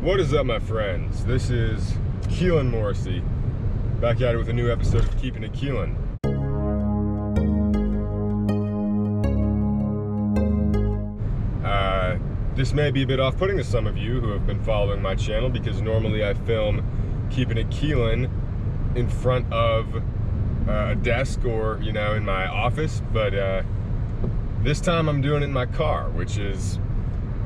What is up, my friends? This is Keilan Morrissey, back at it with a new episode of Keeping It Keilan. This may be a bit off-putting to some of you who have been following my channel, because normally I film Keeping It Keilan in front of a desk or, in my office, but this time I'm doing it in my car, which is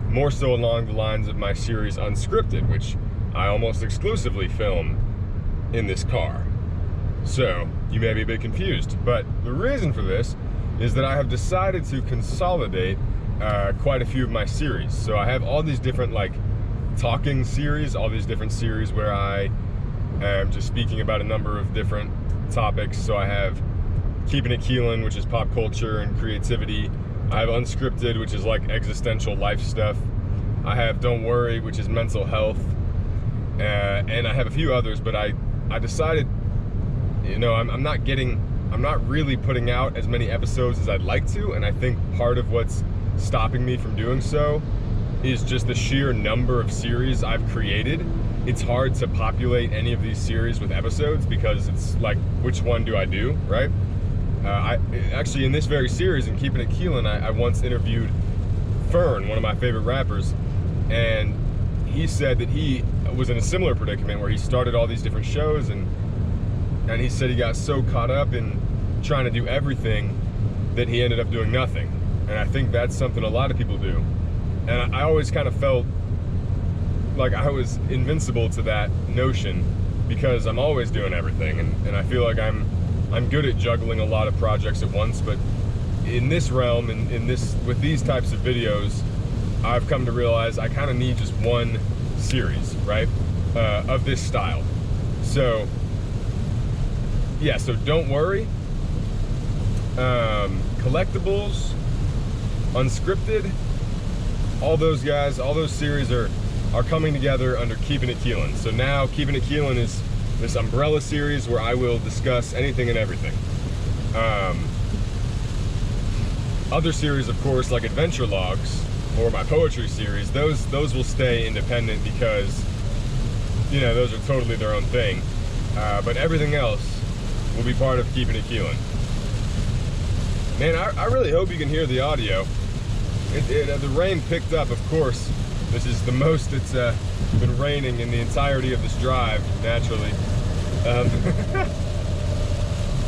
more so along the lines of my series Unscripted, which I almost exclusively film in this car. So you may be a bit confused, but the reason for this is that I have decided to consolidate quite a few of my series. So I have all these different talking series, all these different series where I am just speaking about a number of different topics. So I have Keeping It Keilan, which is pop culture and creativity. I have Unscripted, which is like existential life stuff. I have Don't Worry, which is mental health. And I have a few others, but I decided, I'm not really putting out as many episodes as I'd like to, and I think part of what's stopping me from doing so is just the sheer number of series I've created. It's hard to populate any of these series with episodes because it's like, which one do I do, right? Actually, in this very series, in Keeping It Keilan, I once interviewed Fern, one of my favorite rappers, and he said that he was in a similar predicament where he started all these different shows, and he said he got so caught up in trying to do everything that he ended up doing nothing. And I think that's something a lot of people do. And I always kind of felt like I was invincible to that notion because I'm always doing everything, and I feel like I'm good at juggling a lot of projects at once. But in this realm, with these types of videos, I've come to realize I kind of need just one series, right, of this style. So yeah, so Don't Worry, Collectibles, Unscripted, all those guys, all those series are coming together under Keeping It Keilan. So now Keeping It Keilan is this umbrella series where I will discuss anything and everything. Other series, of course, like Adventure Logs or my poetry series, those will stay independent because, those are totally their own thing. But everything else will be part of Keeping It Keilan. Man, I really hope you can hear the audio. The rain picked up, of course. This is the most it's been raining in the entirety of this drive, naturally.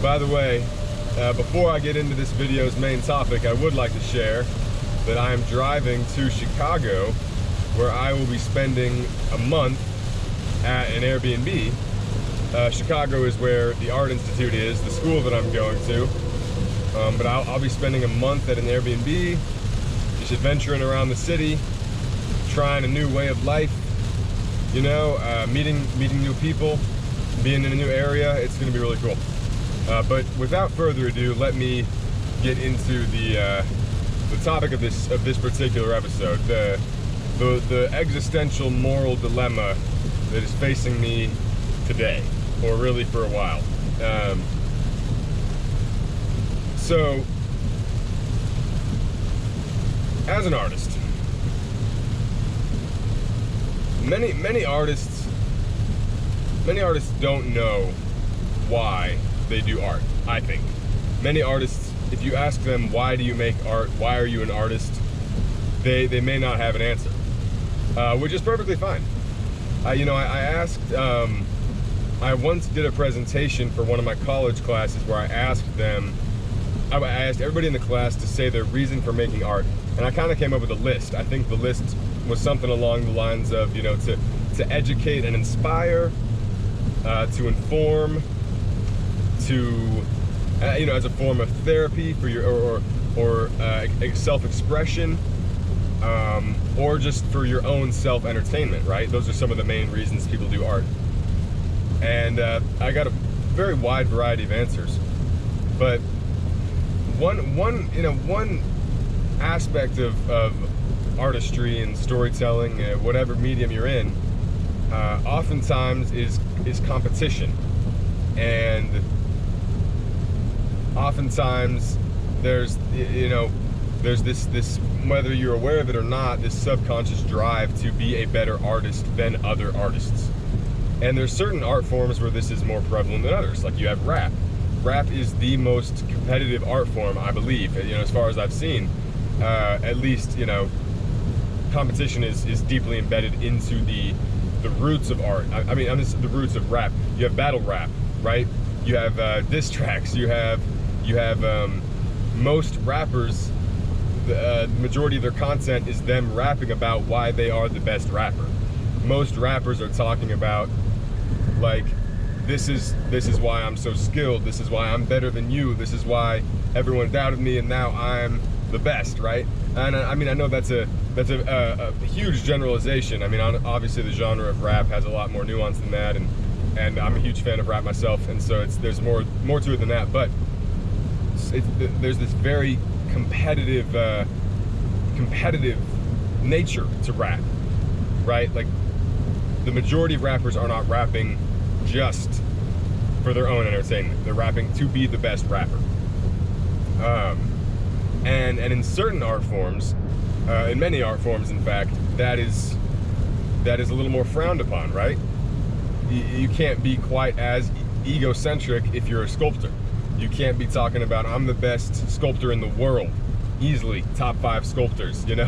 By the way, before I get into this video's main topic, I would like to share that I am driving to Chicago, where I will be spending a month at an Airbnb. Chicago is where the Art Institute is, the school that I'm going to. But I'll be spending a month at an Airbnb, just adventuring around the city, trying a new way of life, meeting new people, being in a new area. It's going to be really cool. But without further ado, let me get into the topic of this particular episode, the existential moral dilemma that is facing me today, or really for a while. So, as an artist, many artists don't know why they do art, I think. Many artists, if you ask them, why do you make art, why are you an artist, they may not have an answer, which is perfectly fine. I asked, I once did a presentation for one of my college classes where I asked everybody in the class to say their reason for making art, and I kind of came up with a list. I think the list was something along the lines of, to educate and inspire, to inform, to, as a form of therapy for your, or self-expression, or just for your own self-entertainment, right? Those are some of the main reasons people do art. And I got a very wide variety of answers, but one aspect of artistry and storytelling, whatever medium you're in, oftentimes is competition. And oftentimes there's, there's this whether you're aware of it or not, this subconscious drive to be a better artist than other artists. And there's certain art forms where this is more prevalent than others. Like you have rap. Rap is the most competitive art form, I believe, as far as I've seen. At least, competition is deeply embedded into the roots of art. I mean, the roots of rap. You have battle rap, right? You have diss tracks. You have most rappers, the majority of their content is them rapping about why they are the best rapper. Most rappers are talking about, like, this is why I'm so skilled, this is why I'm better than you, this is why everyone doubted me and now I'm the best, right? And I mean, I know that's a huge generalization. I mean, obviously the genre of rap has a lot more nuance than that, and I'm a huge fan of rap myself, and so there's more to it than that. But there's this very competitive nature to rap, right? Like, the majority of rappers are not rapping just for their own entertainment. They're rapping to be the best rapper. And in certain art forms, in many art forms, in fact, that is a little more frowned upon, right? You can't be quite as egocentric if you're a sculptor. You can't be talking about, I'm the best sculptor in the world, easily top 5 sculptors, there's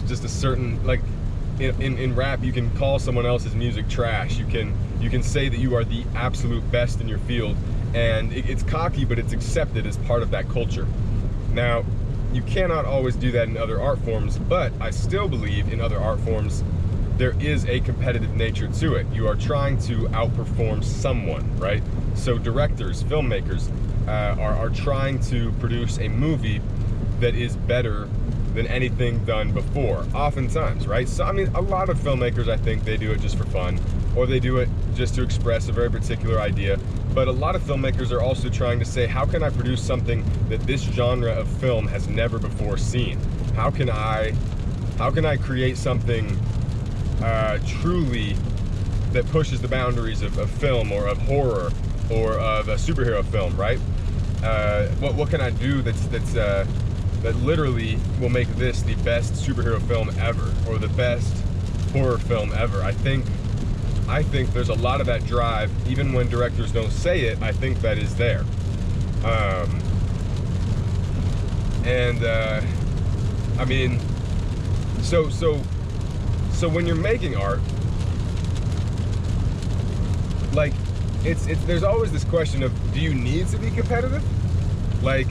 just a certain, like, in rap, you can call someone else's music trash. You can say that you are the absolute best in your field, and it's cocky, but it's accepted as part of that culture. Now, you cannot always do that in other art forms, but I still believe in other art forms there is a competitive nature to it. You are trying to outperform someone, right? So directors, filmmakers are trying to produce a movie that is better than anything done before, oftentimes, right? So, I mean, a lot of filmmakers, I think, they do it just for fun, or they do it just to express a very particular idea. But a lot of filmmakers are also trying to say, how can I produce something that this genre of film has never before seen? How can I create something truly that pushes the boundaries of film, or of horror, or of a superhero film, right? What can I do that literally will make this the best superhero film ever, or the best horror film ever? I think there's a lot of that drive, even when directors don't say it. I think that is there. I mean, so when you're making art, like, there's always this question of, do you need to be competitive? Like,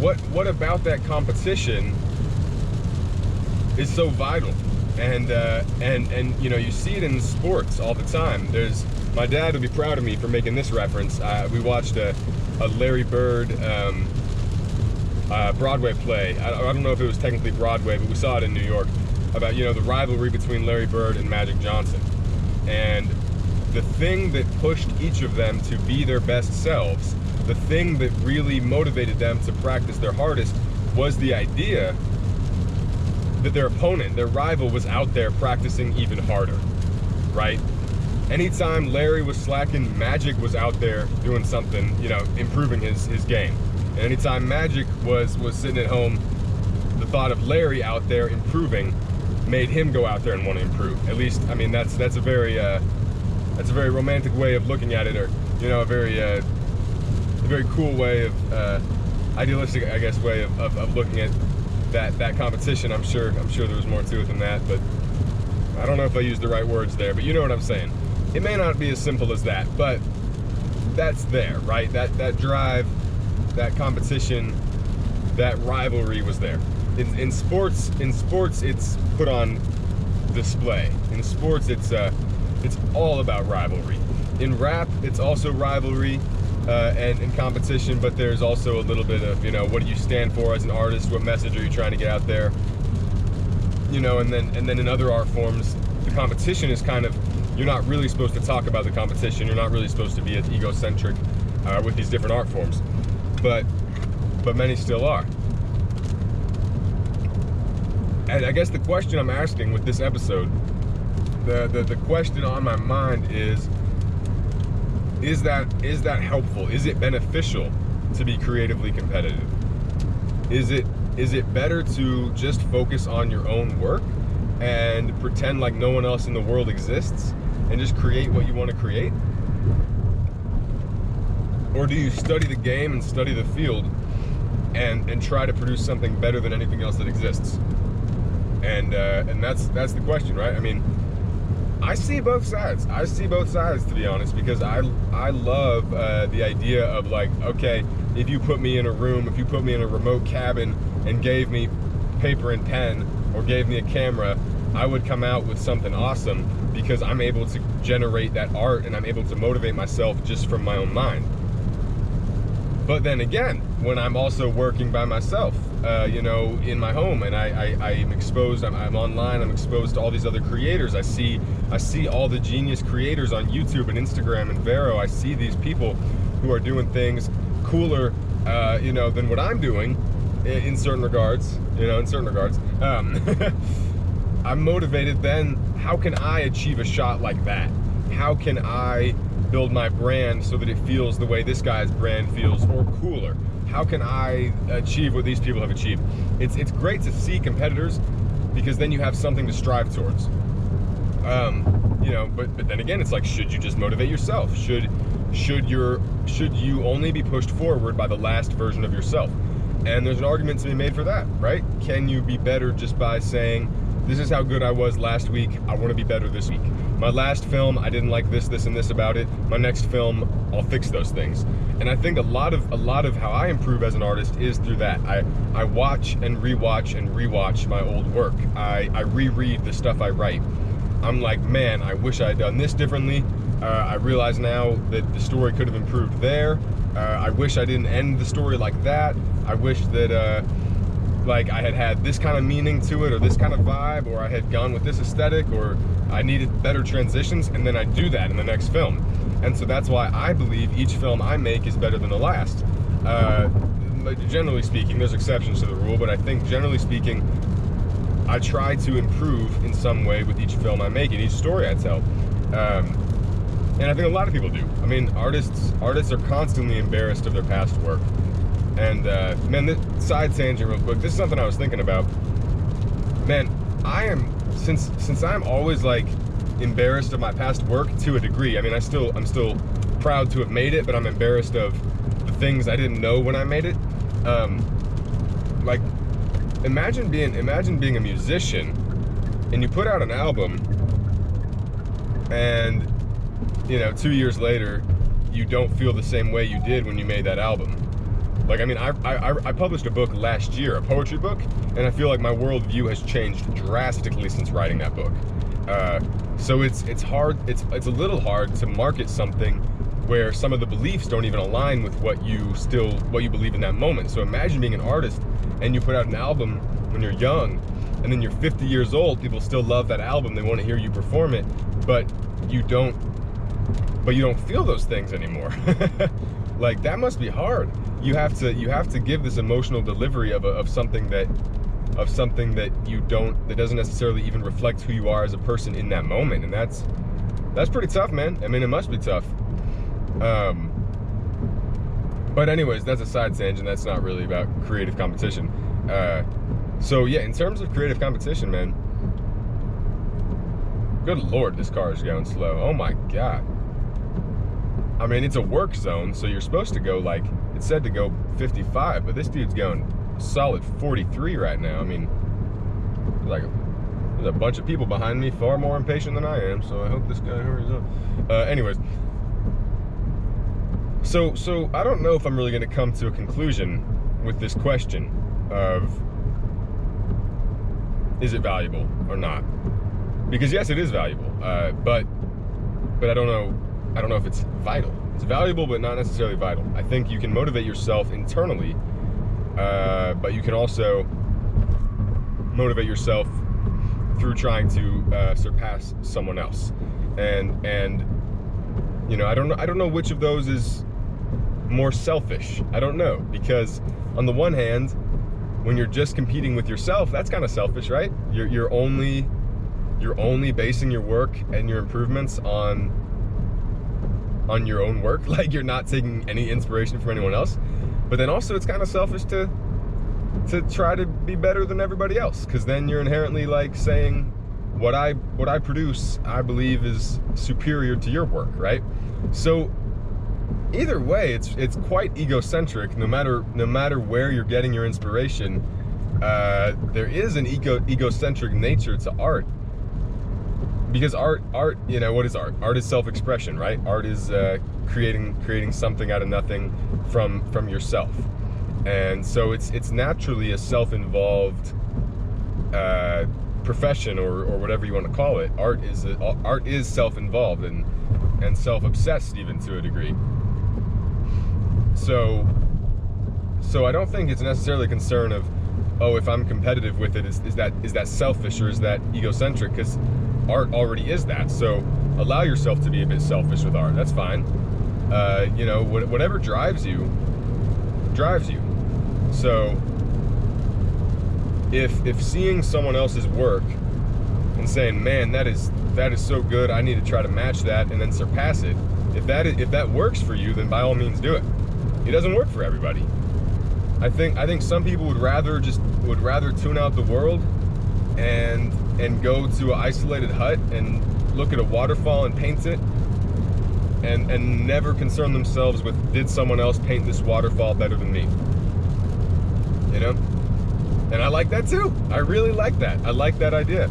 what about that competition is so vital? And you see it in sports all the time. My dad would be proud of me for making this reference. We watched a Larry Bird Broadway play. I don't know if it was technically Broadway, but we saw it in New York, about the rivalry between Larry Bird and Magic Johnson. And the thing that pushed each of them to be their best selves, the thing that really motivated them to practice their hardest, was the idea that their opponent, their rival, was out there practicing even harder, right? Anytime Larry was slacking, Magic was out there doing something, improving his game. And anytime Magic was sitting at home, the thought of Larry out there improving made him go out there and want to improve. At least, I mean, that's a very romantic way of looking at it, or a very cool way of idealistic, I guess, way of looking at that competition. I'm sure there was more to it than that, but I don't know if I used the right words there, but you know what I'm saying. It may not be as simple as that, but that's there, right? That drive, that competition, that rivalry was there. In sports, it's put on display. In sports, it's all about rivalry. In rap, it's also rivalry and competition, but there's also a little bit of, what do you stand for as an artist? What message are you trying to get out there? And then in other art forms, the competition is kind of, you're not really supposed to talk about the competition. You're not really supposed to be as egocentric with these different art forms, but many still are. And I guess the question I'm asking with this episode, the question on my mind is that helpful? Is it beneficial to be creatively competitive? Is it better to just focus on your own work and pretend like no one else in the world exists and just create what you want to create? Or do you study the game and study the field and try to produce something better than anything else that exists? And that's the question, right? I mean, I see both sides. I see both sides, to be honest, because I love the idea of, like, okay, if you put me in a room, if you put me in a remote cabin and gave me paper and pen or gave me a camera, I would come out with something awesome because I'm able to generate that art and I'm able to motivate myself just from my own mind. But then again, when I'm also working by myself, you know, in my home, and I'm exposed, I'm online, I'm exposed to all these other creators. I see all the genius creators on YouTube and Instagram and Vero. I see these people who are doing things cooler, you know, than what I'm doing in certain regards, you know, in certain regards. I'm motivated then. How can I achieve a shot like that? How can I build my brand so that it feels the way this guy's brand feels, or cooler? How can I achieve what these people have achieved? It's great to see competitors because then you have something to strive towards. You know, but then again, it's like, should you just motivate yourself? Should you only be pushed forward by the last version of yourself? And there's an argument to be made for that, right? Can you be better just by saying, this is how good I was last week, I want to be better this week. My last film, I didn't like this, and this about it. My next film, I'll fix those things. And I think a lot of how I improve as an artist is through that. I watch and rewatch my old work. I reread the stuff I write. I'm like, man, I wish I had done this differently. I realize now that the story could have improved there. I wish I didn't end the story like that. I wish that like I had this kind of meaning to it, or this kind of vibe, or I had gone with this aesthetic, or I needed better transitions, and then I do that in the next film. And so that's why I believe each film I make is better than the last. Generally speaking, there's exceptions to the rule, but I think generally speaking, I try to improve in some way with each film I make and each story I tell. And I think a lot of people do. I mean, artists are constantly embarrassed of their past work. And man, this side tangent real quick, this is something I was thinking about. Man, I am, since I'm always like embarrassed of my past work to a degree. I mean, I'm still proud to have made it, but I'm embarrassed of the things I didn't know when I made it. Like, imagine being a musician and you put out an album and, you know, 2 years later, you don't feel the same way you did when you made that album. Like, I mean, I published a book last year, a poetry book, and I feel like my worldview has changed drastically since writing that book. So it's hard, it's a little hard to market something where some of the beliefs don't even align with what you believe in that moment. So imagine being an artist and you put out an album when you're young, and then you're 50 years old, people still love that album, they want to hear you perform it, but you don't feel those things anymore. Like, that must be hard. You have to give this emotional delivery of something that doesn't necessarily even reflect who you are as a person in that moment, and that's pretty tough, man. I mean, it must be tough. But anyways, that's a side tangent. That's not really about creative competition. So yeah, in terms of creative competition, man, good Lord, this car is going slow. Oh my God. I mean, it's a work zone, so you're supposed to go, like, it said to go 55, but this dude's going solid 43 right now. I mean, like, there's a bunch of people behind me far more impatient than I am, so I hope this guy hurries up. Anyways, so I don't know if I'm really going to come to a conclusion with this question of, is it valuable or not? Because yes, it is valuable, but I don't know if it's vital. It's valuable, but not necessarily vital. I think you can motivate yourself internally, but you can also motivate yourself through trying to surpass someone else. And you know, I don't know which of those is more selfish. I don't know, because on the one hand, when you're just competing with yourself, that's kind of selfish, right? You're only basing your work and your improvements on your own work. Like, you're not taking any inspiration from anyone else. But then also it's kind of selfish to try to be better than everybody else, because then you're inherently like saying what I produce I believe is superior to your work, right? So either way, it's quite egocentric. No matter where you're getting your inspiration, there is an egocentric nature to art. Because art, you know, what is art? Art is self-expression, right? Art is creating something out of nothing from yourself. And so it's naturally a self-involved profession, or whatever you want to call it. Art is self-involved and self-obsessed, even to a degree. So I don't think it's necessarily a concern of, oh, if I'm competitive with it, is that selfish or is that egocentric? Because art already is that. So allow yourself to be a bit selfish with art. That's fine. You know, whatever drives you. So if seeing someone else's work and saying, man, that is so good, I need to try to match that and then surpass it, if that works for you, then by all means do it. It doesn't work for everybody. I think some people would rather tune out the world and go to an isolated hut and look at a waterfall and paint it, and never concern themselves with, did someone else paint this waterfall better than me? You know? And I like that too. I really like that. I like that idea.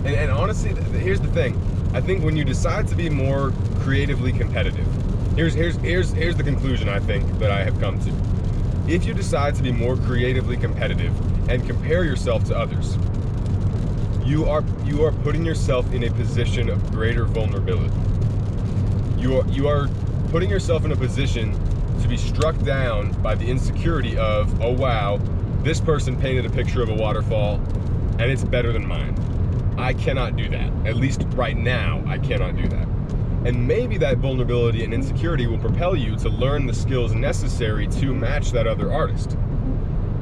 And honestly, here's the thing. I think when you decide to be more creatively competitive, here's the conclusion I think that I have come to. If you decide to be more creatively competitive and compare yourself to others, you are putting yourself in a position of greater vulnerability. You are putting yourself in a position to be struck down by the insecurity of, oh wow, this person painted a picture of a waterfall and it's better than mine. I cannot do that. At least right now, I cannot do that. And maybe that vulnerability and insecurity will propel you to learn the skills necessary to match that other artist.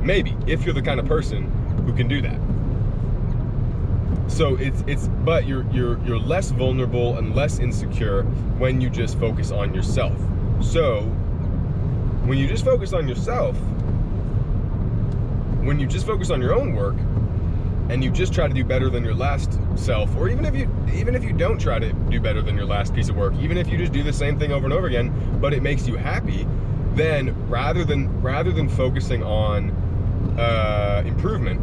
Maybe, if you're the kind of person who can do that. So but you're less vulnerable and less insecure when you just focus on yourself. So when you just focus on yourself, when you just focus on your own work, and you just try to do better than your last self, or even if you don't try to do better than your last piece of work, even if you just do the same thing over and over again, but it makes you happy, then rather than focusing on improvement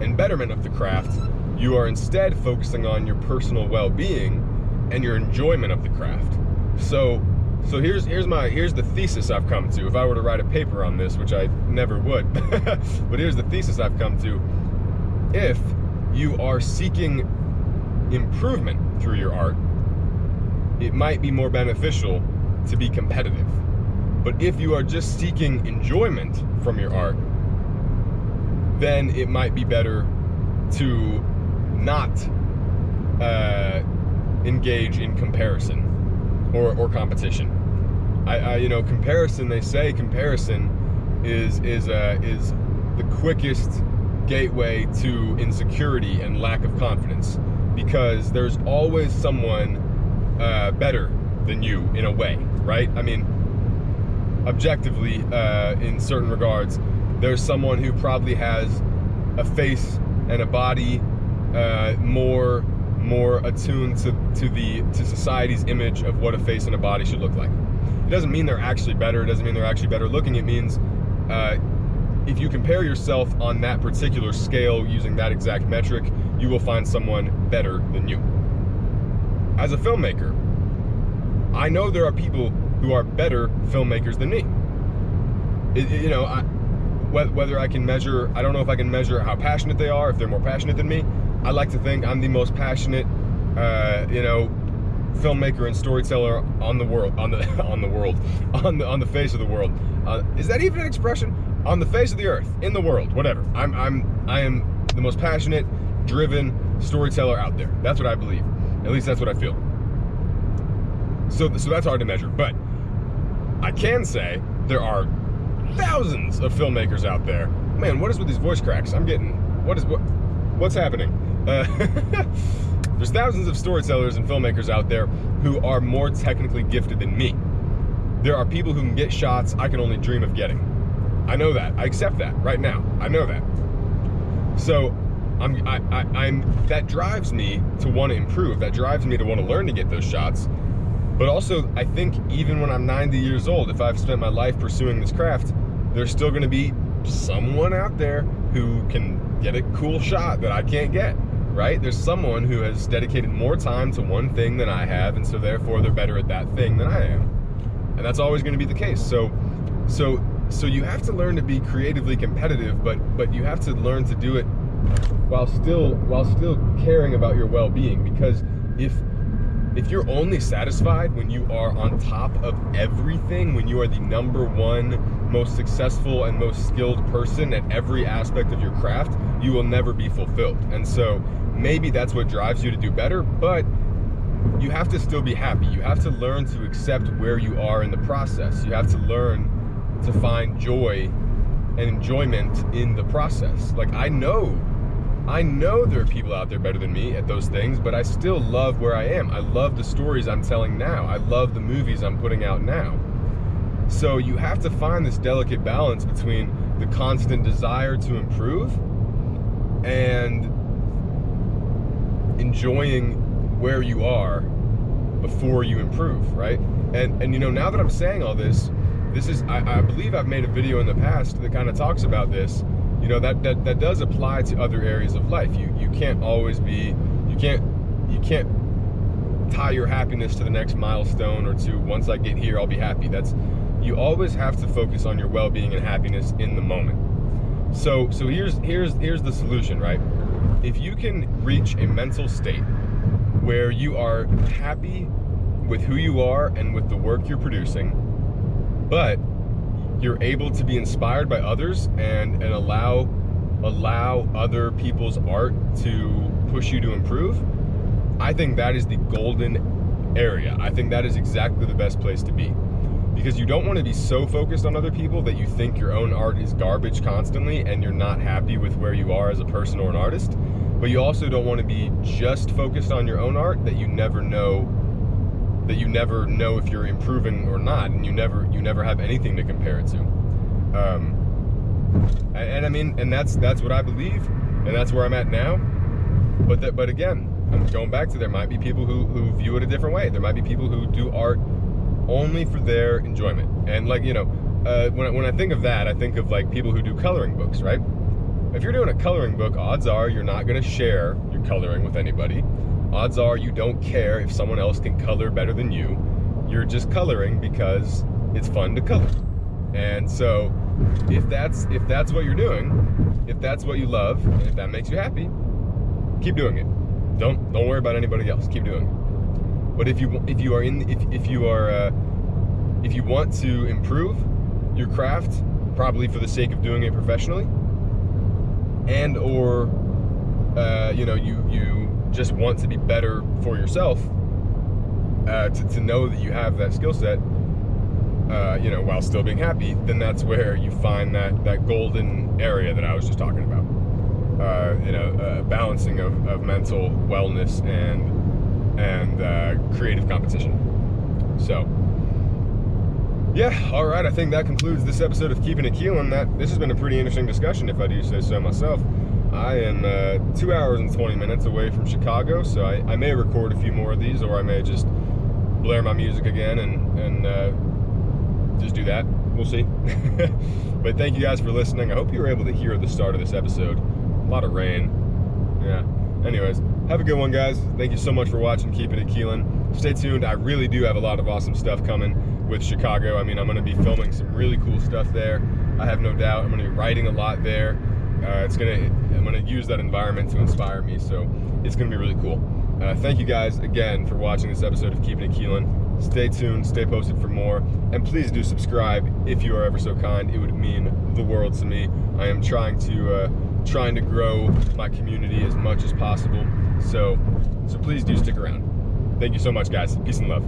and betterment of the craft, you are instead focusing on your personal well-being and your enjoyment of the craft. So here's the thesis I've come to. If I were to write a paper on this, which I never would, but here's the thesis I've come to. If you are seeking improvement through your art, it might be more beneficial to be competitive. But if you are just seeking enjoyment from your art, then it might be better to not engage in comparison or competition. You know, comparison, they say comparison is the quickest gateway to insecurity and lack of confidence, because there's always someone better than you in a way, right? I mean, objectively, in certain regards, there's someone who probably has a face and a body more attuned to society's image of what a face and a body should look like. It doesn't mean they're actually better. It doesn't mean they're actually better looking. It means if you compare yourself on that particular scale using that exact metric, you will find someone better than you. As a filmmaker, I know there are people who are better filmmakers than me. You know, whether I can measure, I don't know if I can measure how passionate they are, if they're more passionate than me. I like to think I'm the most passionate, you know, filmmaker and storyteller on the world, on the face of the world. Is that even an expression? On the face of the earth, in the world, whatever. I am the most passionate, driven storyteller out there. That's what I believe. At least that's what I feel. So that's hard to measure, but I can say there are thousands of filmmakers out there. Man, what is with these voice cracks? I'm getting, what's happening? There's thousands of storytellers and filmmakers out there who are more technically gifted than me. there are people who can get shots I can only dream of getting. I know that. I accept that right now. I know that. So that drives me to want to improve. That drives me to want to learn to get those shots. But also, I think even when I'm 90 years old, if I've spent my life pursuing this craft, there's still going to be someone out there who can get a cool shot that I can't get, right? There's someone who has dedicated more time to one thing than I have, and so therefore they're better at that thing than I am. And that's always going to be the case. So you have to learn to be creatively competitive, but you have to learn to do it while still caring about your well-being, because if you're only satisfied when you are on top of everything, when you are the #1 most successful and most skilled person at every aspect of your craft, you will never be fulfilled. And so maybe that's what drives you to do better, but you have to still be happy. You have to learn to accept where you are in the process. You have to learn to find joy and enjoyment in the process. Like, I know there are people out there better than me at those things, but I still love where I am. I love the stories I'm telling now. I love the movies I'm putting out now. So you have to find this delicate balance between the constant desire to improve and enjoying where you are before you improve, right? And you know, now that I'm saying all this, I believe I've made a video in the past that kind of talks about this. You know, that does apply to other areas of life. You can't always be, you can't tie your happiness to the next milestone or to, once I get here, I'll be happy. You always have to focus on your well-being and happiness in the moment. So here's the solution, right? If you can reach a mental state where you are happy with who you are and with the work you're producing, but you're able to be inspired by others and allow other people's art to push you to improve, I think that is the golden area. I think that is exactly the best place to be. Because you don't want to be so focused on other people that you think your own art is garbage constantly and you're not happy with where you are as a person or an artist. But you also don't want to be just focused on your own art that you never know if you're improving or not, and you never have anything to compare it to. And I mean, and that's what I believe, and that's where I'm at now. But again, I'm going back to, there might be people who view it a different way. There might be people who do art only for their enjoyment. And like, you know, when I think of that, I think of like people who do coloring books, right? If you're doing a coloring book, odds are you're not going to share your coloring with anybody. Odds are you don't care if someone else can color better than you. You're just coloring because it's fun to color. And so if that's what you're doing, if that's what you love, and if that makes you happy, keep doing it. Don't worry about anybody else. Keep doing it. But if you want to improve your craft, probably for the sake of doing it professionally, and or you know, you just want to be better for yourself, to know that you have that skill set, you know, while still being happy, then that's where you find that golden area that I was just talking about. You know, balancing of mental wellness and creative competition. So yeah, all right, I think that concludes this episode of Keeping It Keilan. This has been a pretty interesting discussion, if I do say so myself. I am 2 hours and 20 minutes away from Chicago, so I may record a few more of these, or I may just blare my music again and just do that. We'll see. But thank you guys for listening. I hope you were able to hear the start of this episode. A lot of rain. Yeah. Anyways, have a good one, guys. Thank you so much for watching Keeping It Keilan. Stay tuned. I really do have a lot of awesome stuff coming with Chicago. I mean, I'm going to be filming some really cool stuff there. I have no doubt. I'm going to be writing a lot there. I'm going to use that environment to inspire me, so it's going to be really cool. Thank you guys again for watching this episode of Keeping It Keilan. Stay tuned, stay posted for more, and please do subscribe if you are ever so kind. It would mean the world to me. I am trying to grow my community as much as possible, so please do stick around. Thank you so much, guys. Peace and love.